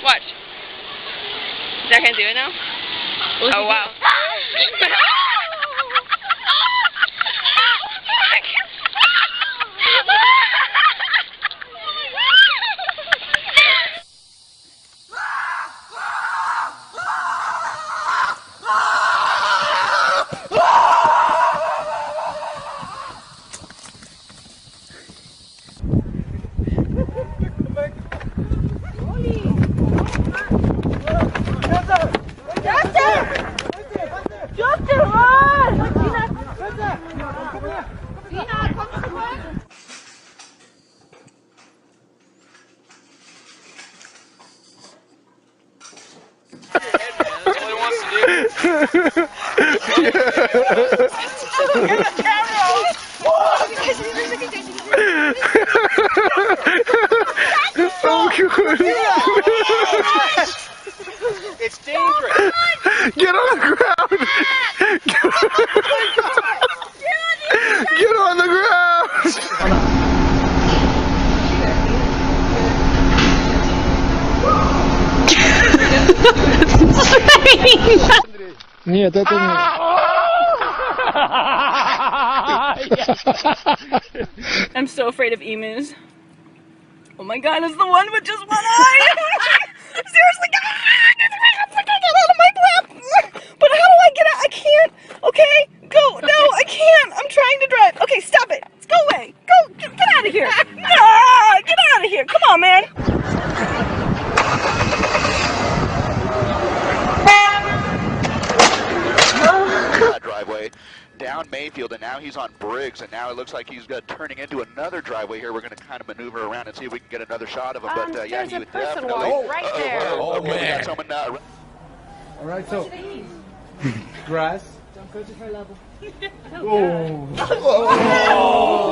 Watch. Is that gonna do it now? Oh wow. It's dangerous. Get on the ground. Get on the ground. Нет, это не. I'm so afraid of emus. Oh my god, it's the one with just one eye! Seriously, God! Get out of my lap! But how do I get out? I can't! Okay, go! No, I can't! I'm trying to drive! Okay, stop it! Go away! Go! Get out of here! Ah, get out of here! Come on, man! Driveway down Mayfield, and now he's on Briggs, and now it looks like he's turning into another driveway here. We're going to kind of maneuver around and see if we can get another shot of him. But yeah, he would definitely. Right there. Okay, we got someone. All right, so grass. Don't go to her level. Oh.